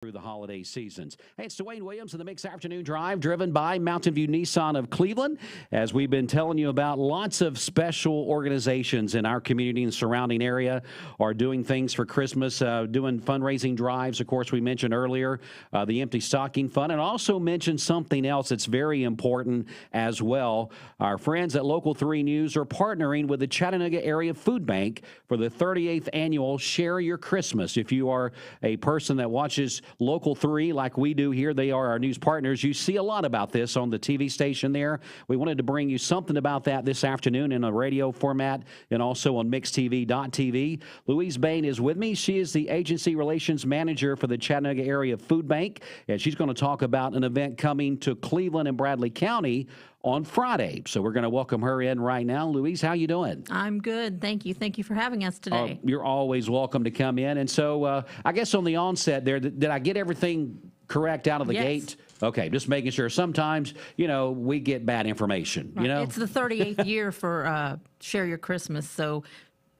through the holiday seasons. Hey, it's Dwayne Williams in the Mix Afternoon Drive, driven by Mountain View Nissan of Cleveland. As we've been telling you about, lots of special organizations in our community and surrounding area are doing things for Christmas, doing fundraising drives. Of course, we mentioned earlier the Empty Stocking Fund, and also mentioned something else that's very important as well. Our friends at Local 3 News are partnering with the Chattanooga Area Food Bank for the 38th annual Share Your Christmas. If you are a person that watches Local 3 like we do here, they are our news partners. You see a lot about this on the TV station there. We wanted to bring you something about that this afternoon in a radio format and also on mixtv.tv. Louise Bain is with me. She is the agency relations manager for the Chattanooga Area Food Bank, and she's going to talk about an event coming to Cleveland and Bradley County on Friday. So we're going to welcome her in right now. Louise, how you doing? I'm good. Thank you. Thank you for having us today. You're always welcome to come in. And so I guess on the onset there, did I get everything correct out of the gate? Okay, just making sure. Sometimes, we get bad information, Right. It's the 38th year for Share Your Christmas. So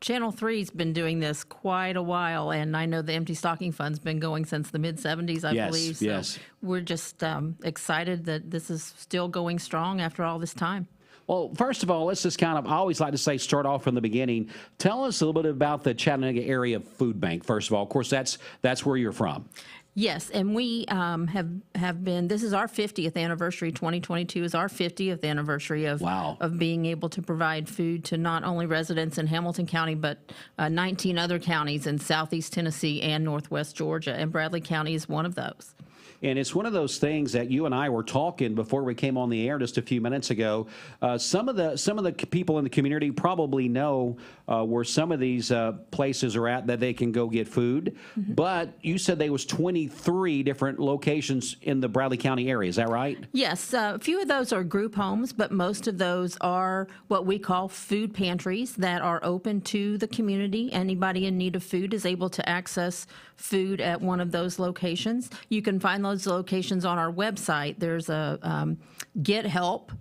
Channel 3's been doing this quite a while, and I know the Empty Stocking Fund's been going since the mid-'70s, I believe. So yes. We're just excited that this is still going strong after all this time. Well, first of all, let's just I always like to say, start off from the beginning. Tell us a little bit about the Chattanooga Area Food Bank, first of all. Of course, that's where you're from. Yes, and we have been, this is our 50th anniversary. 2022 is our 50th anniversary of being able to provide food to not only residents in Hamilton County, but 19 other counties in southeast Tennessee and northwest Georgia, and Bradley County is one of those. And it's one of those things that you and I were talking before we came on the air just a few minutes ago. Some of the people in the community probably know where some of these places are at that they can go get food. Mm-hmm. But you said there was 23 different locations in the Bradley County area. Is that right? Yes. A few of those are group homes, but most of those are what we call food pantries that are open to the community. Anybody in need of food is able to access food at one of those locations. You can find those locations on our website. There's a Get Help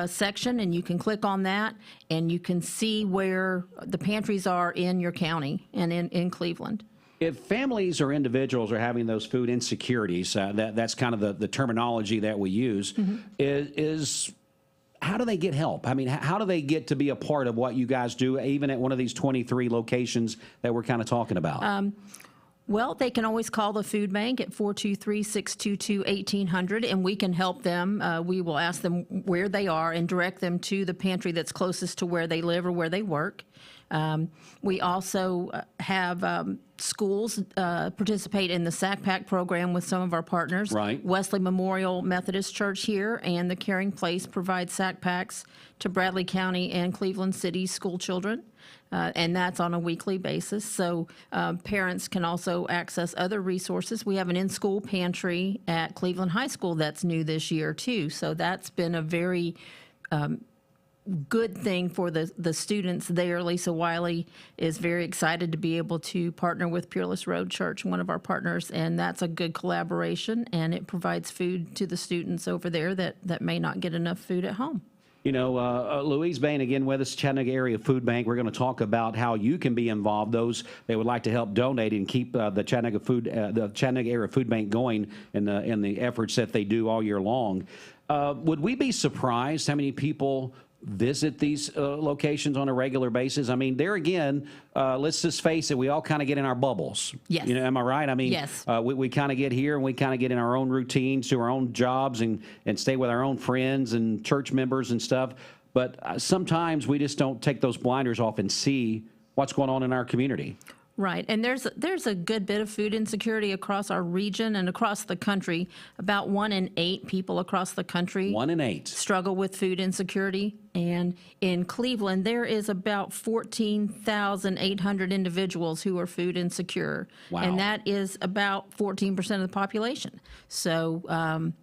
section, and you can click on that, and you can see where the pantries are in your county and in Cleveland. If families or individuals are having those food insecurities, that's kind of the terminology that we use, mm-hmm. is how do they get help? I mean, how do they get to be a part of what you guys do, even at one of these 23 locations that we're kind of talking about? Well, they can always call the food bank at 423-622-1800, and we can help them. We will ask them where they are and direct them to the pantry that's closest to where they live or where they work. We also have schools participate in the Sack Pack program with some of our partners. Right. Wesley Memorial Methodist Church here and the Caring Place provide Sack Packs to Bradley County and Cleveland City school children. And that's on a weekly basis. So parents can also access other resources. We have an in-school pantry at Cleveland High School that's new this year, too. So that's been a very good thing for the students there. Lisa Wiley is very excited to be able to partner with Peerless Road Church, one of our partners, and that's a good collaboration, and it provides food to the students over there that may not get enough food at home. Louise Bain again with us, Chattanooga Area Food Bank. We're going to talk about how you can be involved. Those that would like to help donate and keep the Chattanooga Area Food Bank going in the efforts that they do all year long. Would we be surprised how many people visit these locations on a regular basis? I mean, there again, let's just face it, we all kind of get in our bubbles. Yes. Am I right? I mean, yes. We kind of get here and we kind of get in our own routines, do our own jobs, and stay with our own friends and church members and stuff. But sometimes we just don't take those blinders off and see what's going on in our community. Right, and there's a good bit of food insecurity across our region and across the country. About 1 in 8 people across the country 1 in 8 struggle with food insecurity. And in Cleveland, there is about 14,800 individuals who are food insecure. Wow. And that is about 14% of the population. So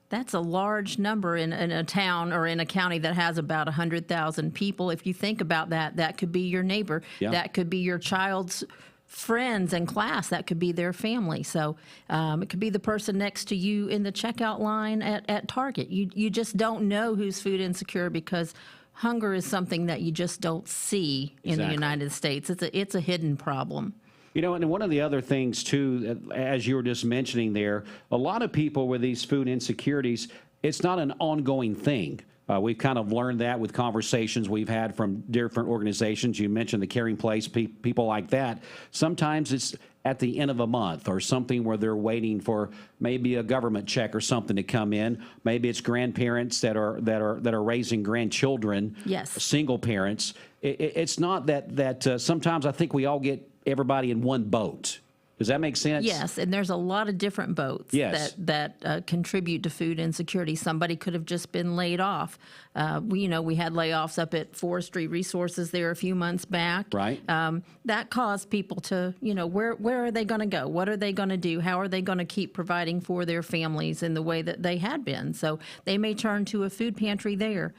that's a large number in a town or in a county that has about 100,000 people. If you think about that, that could be your neighbor. Yeah. That could be your child's friends and class. That could be their family. So it could be the person next to you in the checkout line at Target. You just don't know who's food insecure because hunger is something that you just don't see in the United States. It's a hidden problem. And one of the other things, too, as you were just mentioning there, a lot of people with these food insecurities, it's not an ongoing thing. We've kind of learned that with conversations we've had from different organizations. You mentioned the Caring Place, people like that. Sometimes it's at the end of a month or something where they're waiting for maybe a government check or something to come in. Maybe it's grandparents that are raising grandchildren. Yes. Single parents. It's not that sometimes I think we all get everybody in one boat. Does that make sense? Yes, and there's a lot of different boats Yes. that contribute to food insecurity. Somebody could have just been laid off. We had layoffs up at Forestry Resources there a few months back. Right. That caused people to, where are they going to go? What are they going to do? How are they going to keep providing for their families in the way that they had been? So they may turn to a food pantry there.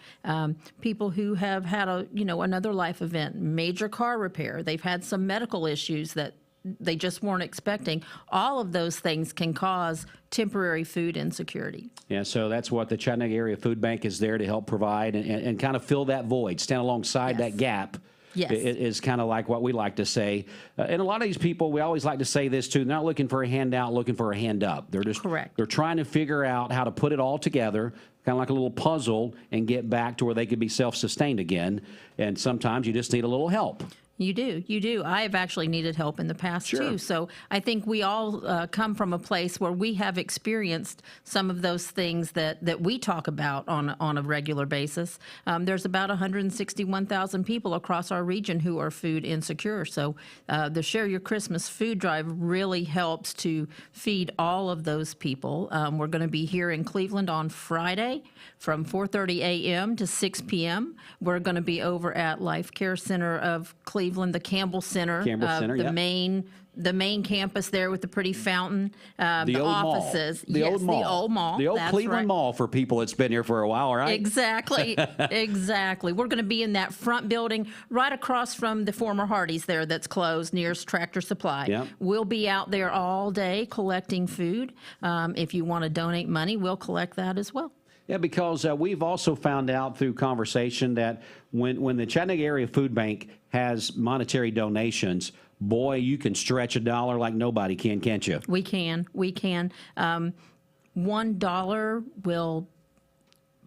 People who have had another life event, major car repair, they've had some medical issues that they just weren't expecting. All of those things can cause temporary food insecurity. Yeah, so that's what the Chattanooga Area Food Bank is there to help provide and kind of fill that void, stand alongside that gap. Yes. It is kind of like what we like to say. And a lot of these people, we always like to say this too, they're not looking for a handout, looking for a hand up. They're just Correct. They're trying to figure out how to put it all together, kind of like a little puzzle, and get back to where they could be self-sustained again. And sometimes you just need a little help. You do. I have actually needed help in the past, too. So I think we all come from a place where we have experienced some of those things that we talk about on a regular basis. There's about 161,000 people across our region who are food insecure. So the Share Your Christmas food drive really helps to feed all of those people. We're going to be here in Cleveland on Friday from 4:30 a.m. to 6 p.m. We're going to be over at Life Care Center of Cleveland, the Campbell Center, the main campus there with the pretty fountain, the old offices. Mall. The old mall. The old mall. The old That's Cleveland right. Mall for people that's been here for a while, right? Exactly. Exactly. We're going to be in that front building right across from the former Hardee's there that's closed, nearest Tractor Supply. Yep. We'll be out there all day collecting food. If you want to donate money, we'll collect that as well. Yeah, because we've also found out through conversation that when the Chattanooga Area Food Bank has monetary donations, boy, you can stretch $1 like nobody can, can't you? We can. $1 will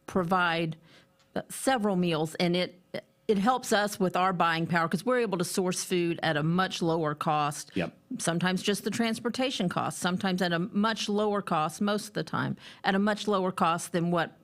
provide several meals, and it helps us with our buying power because we're able to source food at a much lower cost. Yep. Sometimes just the transportation cost, sometimes at a much lower cost, most of the time, at a much lower cost than what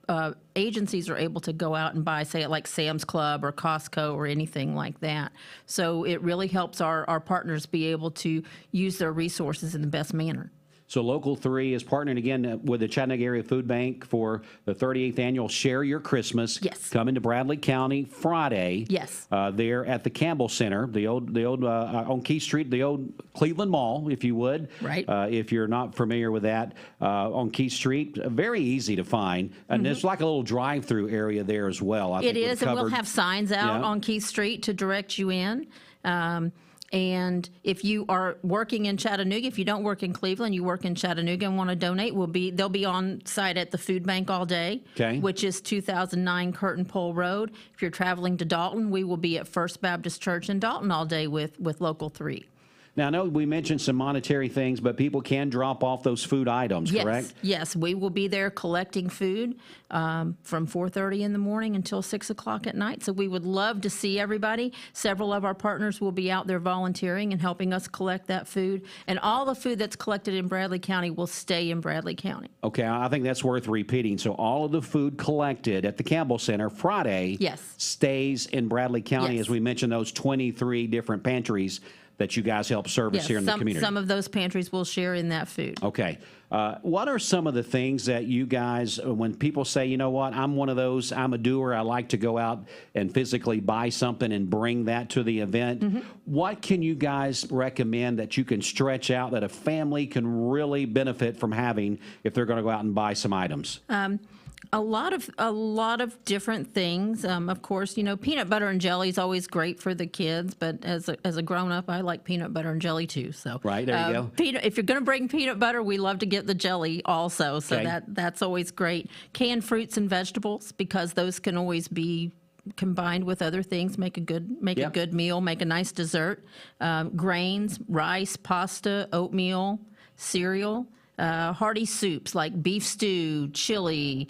agencies are able to go out and buy, say at like Sam's Club or Costco or anything like that. So it really helps our partners be able to use their resources in the best manner. So Local 3 is partnering again with the Chattanooga Area Food Bank for the 38th annual Share Your Christmas. Yes. Coming to Bradley County Friday. Yes. There at the Campbell Center, the old on Key Street, the old Cleveland Mall, if you would. Right. If you're not familiar with that, on Key Street, very easy to find. And there's like a little drive-through area there as well. It is, and we'll have signs out Yeah. on Key Street to direct you in. And if you are working in Chattanooga, if you don't work in Cleveland, you work in Chattanooga and want to donate, they'll be on site at the food bank all day, Okay. which is 2009 Curtain Pole Road. If you're traveling to Dalton, we will be at First Baptist Church in Dalton all day with Local 3. Now, I know we mentioned some monetary things, but people can drop off those food items, correct? Yes, we will be there collecting food from 4:30 in the morning until 6 o'clock at night. So we would love to see everybody. Several of our partners will be out there volunteering and helping us collect that food. And all the food that's collected in Bradley County will stay in Bradley County. Okay, I think that's worth repeating. So all of the food collected at the Campbell Center Friday Yes. stays in Bradley County, Yes. as we mentioned, those 23 different pantries that you guys help service here in the community. Some of those pantries will share in that food. Okay. What are some of the things that you guys, when people say, you know what, I'm one of those, I'm a doer, I like to go out and physically buy something and bring that to the event, what can you guys recommend that you can stretch out that a family can really benefit from having if they're going to go out and buy some items? A lot of different things. Of course, peanut butter and jelly is always great for the kids, but as a grown up, I like peanut butter and jelly too. So right, there you go. If you're going to bring peanut butter, we love to get the jelly also. So Okay. that's always great. Canned fruits and vegetables, because those can always be combined with other things, make a good meal, make a nice dessert. Grains, rice, pasta, oatmeal, cereal, hearty soups like beef stew, chili,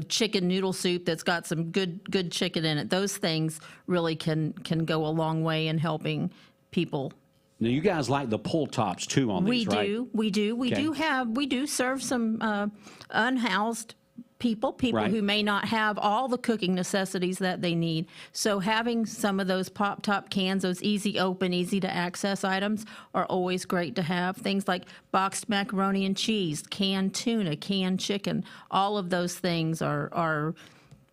chicken noodle soup that's got some good chicken in it. Those things really can go a long way in helping people. Now, you guys like the pull tops too on these, right? We do. We do serve some unhoused people Right. who may not have all the cooking necessities that they need. So having some of those pop top cans, those easy open, easy to access items are always great to have. Things like boxed macaroni and cheese, canned tuna, canned chicken, all of those things are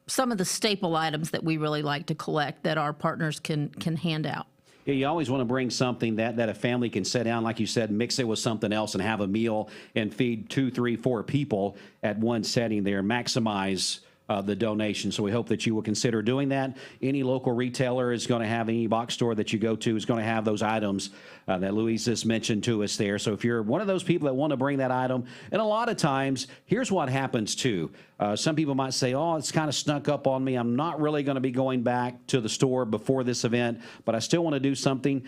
some of the staple items that we really like to collect that our partners can hand out. Yeah, you always want to bring something that a family can sit down, like you said, mix it with something else and have a meal and feed 2, 3, 4 people at one setting there, maximize the donation. So we hope that you will consider doing that. Any local retailer is going to have, any box store that you go to is going to have those items that Louise just mentioned to us there. So if you're one of those people that want to bring that item, and a lot of times, here's what happens too. Some people might say, oh, it's kind of snuck up on me. I'm not really going to be going back to the store before this event, but I still want to do something.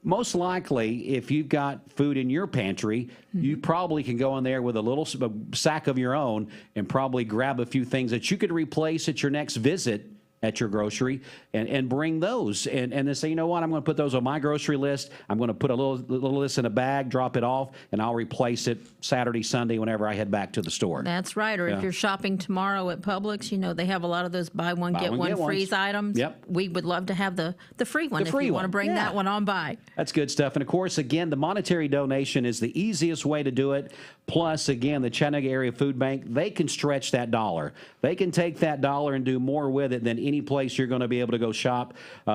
Most likely, if you've got food in your pantry, you probably can go in there with a little sack of your own and probably grab a few things that you could replace at your next visit at your grocery and bring those and then say, you know what, I'm going to put those on my grocery list. I'm going to put a little list in a bag, drop it off, and I'll replace it Saturday, Sunday, whenever I head back to the store. That's right. Or if you're shopping tomorrow at Publix, they have a lot of those buy one, get one free items. Yep. We would love to have the free one if you want to bring that one on by. That's good stuff. And of course, again, the monetary donation is the easiest way to do it. Plus, again, the Chattanooga Area Food Bank, they can stretch that dollar. They can take that dollar and do more with it than any place you're going to be able to go shop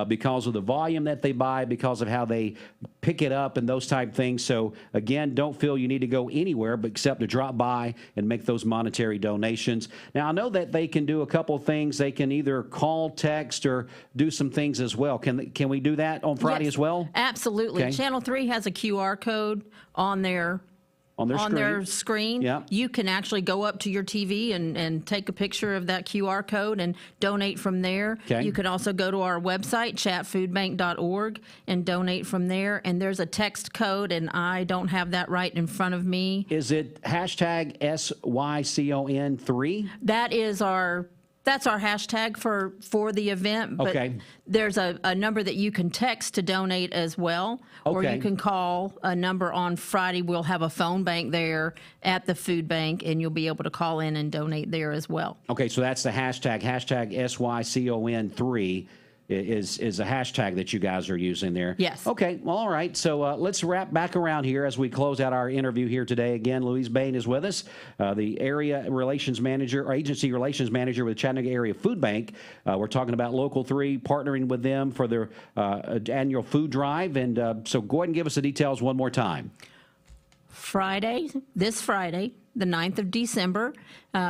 because of the volume that they buy, because of how they pick it up and those type things. So, again, don't feel you need to go anywhere but except to drop by and make those monetary donations. Now, I know that they can do a couple of things. They can either call, text, or do some things as well. Can we do that on Friday as well? Absolutely. Okay. Channel 3 has a QR code on their screen. Yep. You can actually go up to your TV and take a picture of that QR code and donate from there. Okay. You can also go to our website, chatfoodbank.org, and donate from there. And there's a text code, and I don't have that right in front of me. Is it hashtag SYCON3? That's our hashtag for the event, but there's a number that you can text to donate as well, or you can call a number on Friday. We'll have a phone bank there at the food bank, and you'll be able to call in and donate there as well. Okay, so that's the hashtag SYCON3 is a hashtag that you guys are using there. Yes. Okay, well, all right. So let's wrap back around here as we close out our interview here today. Again, Louise Bain is with us, the area relations manager, or agency relations manager with Chattanooga Area Food Bank. We're talking about Local 3, partnering with them for their annual food drive. And so go ahead and give us the details one more time. This Friday, the 9th of December,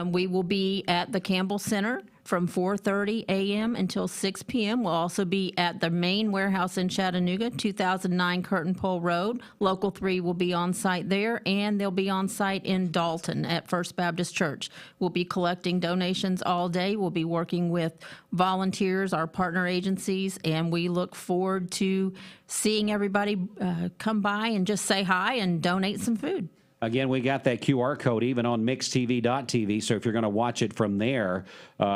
we will be at the Campbell Center from 4:30 a.m. until 6 p.m. We'll also be at the main warehouse in Chattanooga, 2009 Curtain Pole Road. Local 3 will be on site there, and they'll be on site in Dalton at First Baptist Church. We'll be collecting donations all day. We'll be working with volunteers, our partner agencies, and we look forward to seeing everybody come by and just say hi and donate some food. Again, we got that QR code even on mixtv.tv, so if you're going to watch it from there,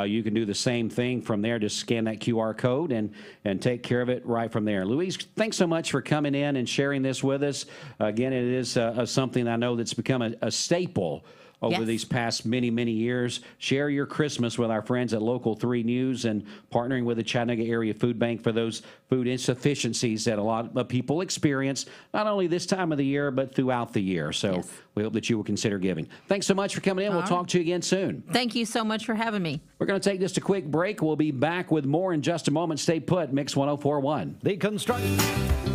you can do the same thing from there. Just scan that QR code and take care of it right from there. Louise, thanks so much for coming in and sharing this with us. Again, it is something I know that's become a staple over these past many, many years. Share your Christmas with our friends at Local 3 News and partnering with the Chattanooga Area Food Bank for those food insufficiencies that a lot of people experience, not only this time of the year, but throughout the year. So we hope that you will consider giving. Thanks so much for coming in. We'll talk to you again soon. Thank you so much for having me. We're going to take just a quick break. We'll be back with more in just a moment. Stay put. Mix 104.1. The construction...